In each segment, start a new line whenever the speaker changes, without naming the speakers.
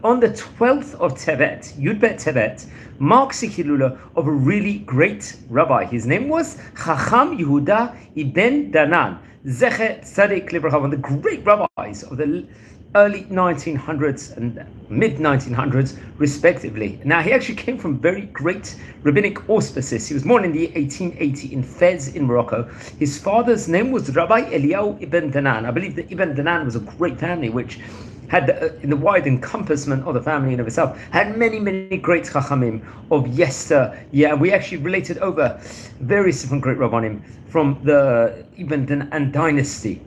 on the 12th of Tevet, Yud Bet Tevet, marks the Hilula of a really great rabbi. His name was Chacham Yehudah ibn Danan, Zecher Tzadik Libracha, one of the great rabbis of the early 1900s and mid 1900s, respectively. Now, he actually came from very great rabbinic auspices. He was born in the year 1880 in Fez in Morocco. His father's name was Rabbi Eliyahu ibn Danan. I believe that Ibn Danan was a great family, which had, in the wide encompassment of the family in of itself, had many, many great chachamim of yester. Yeah, we actually related over various different great rabbanim from the Ibn Danan dynasty.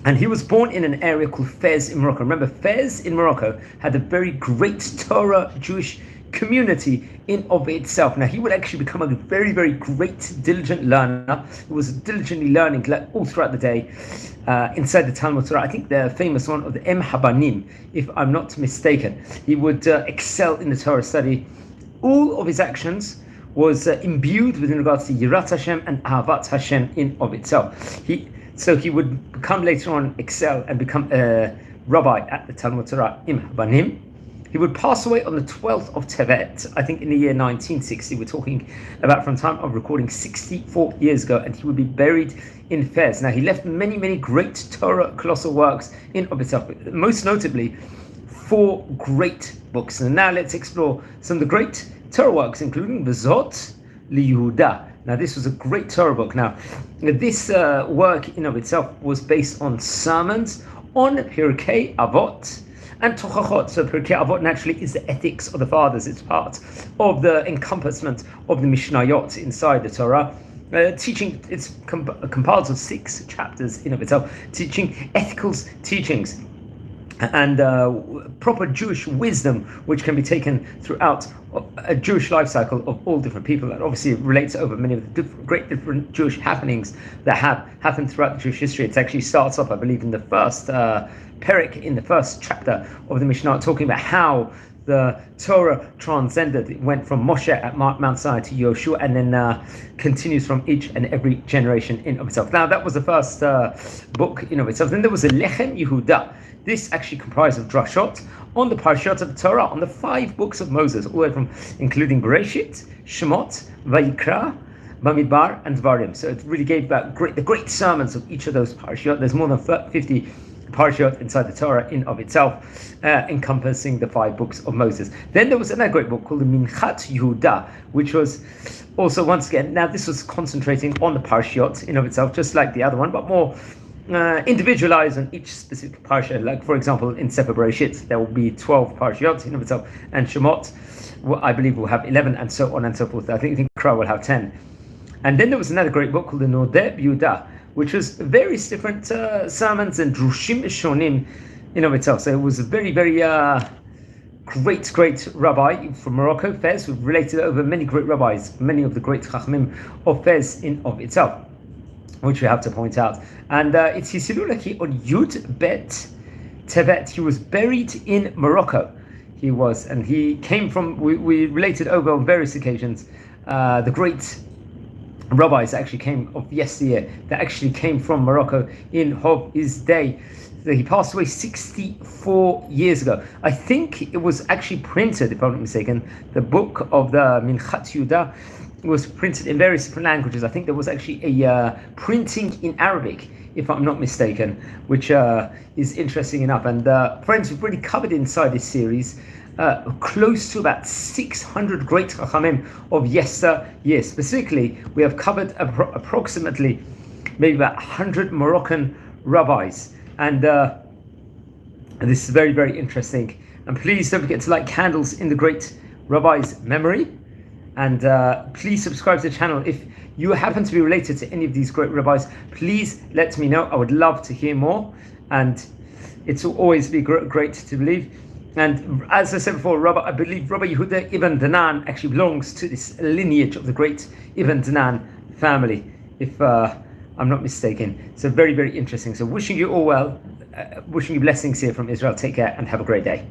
And he was born in an area called Fez in Morocco. Remember, Fez in Morocco had a very great Torah Jewish community in of itself. Now, he would actually become a very, very great, diligent learner. He was diligently learning all throughout the day inside the Talmud Torah. I think the famous one of the Em Habanim, if I'm not mistaken. He would excel in the Torah study. All of his actions was imbued within regards to Yirat Hashem and Ahavat Hashem in of itself. So he would become later on excel and become a rabbi at the Talmud Torah Im Habanim. He would pass away on the 12th of Tevet, I think in the year 1960. We're talking about from time of recording 64 years ago, and he would be buried in Fez. Now, he left many, many great Torah colossal works in of itself, most notably 4 great books. And now let's explore some of the great Torah works, including V'zot Yehudah. Now, this was a great Torah book. Now, this work in of itself was based on sermons on Pirkei Avot and Tochachot. So Pirkei Avot naturally is the ethics of the fathers. It's part of the encompassment of the Mishnayot inside the Torah. Teaching, it's compiled of 6 chapters in of itself, teaching ethical teachings and proper Jewish wisdom, which can be taken throughout a Jewish life cycle of all different people, and obviously it relates over many of the great different Jewish happenings that have happened throughout the Jewish history. It actually starts off, I believe, in the first Perek, in the first chapter of the Mishnah, talking about how the Torah transcended. It went from Moshe at Mount Sinai to Yoshua, and then continues from each and every generation in of itself. Now, that was the first book in of itself. Then there was a Lechem Yehudah. This actually comprised of drashot on the parashot of the Torah, on the 5 books of Moses, all the way from including Bereshit, Shemot, Vayikra, Bamidbar, and Dvarim. So it really gave back the great sermons of each of those parashot. There's more than 50 parashot inside the Torah in of itself, encompassing the 5 books of Moses. Then there was another great book called the Minchat Yehudah, which was also, once again, now this was concentrating on the parashot in of itself, just like the other one, but more individualized on each specific parsha. Like, for example, in Sefer Bereshit, there will be 12 parashiyot in of itself, and Shemot, I believe, will have 11, and so on and so forth. I think Kra will have 10. And then there was another great book called the Nodeh Yehudah, which was various different sermons and drushim shonim in of itself. So it was a very, very great rabbi from Morocco, Fez, who related over many great rabbis, many of the great chachamim of Fez in of itself, which we have to point out. And it's his Hilulaki on Yud Bet Tevet. He was buried in Morocco. He came from, we related over on various occasions, the great rabbis that actually came of yesteryear, that actually came from Morocco in his day. So he passed away 64 years ago. I think it was actually printed, if I'm not mistaken, the book of the Minchat Yehudah was printed in various different languages. I think there was actually a printing in Arabic, if I'm not mistaken, which is interesting enough. And friends, we've really covered inside this series close to about 600 great chachamim of yesteryear. Specifically, we have covered approximately maybe about 100 Moroccan rabbis. And this is very, very interesting. And please don't forget to light candles in the great rabbi's memory. And please subscribe to the channel. If you happen to be related to any of these great rabbis, please let me know. I would love to hear more. And it's always be great to believe. And as I said before, I believe Rabbi Yehudah ibn Danan actually belongs to this lineage of the great Ibn Danan family, if I'm not mistaken. So very, very interesting. So wishing you all well, wishing you blessings here from Israel. Take care and have a great day.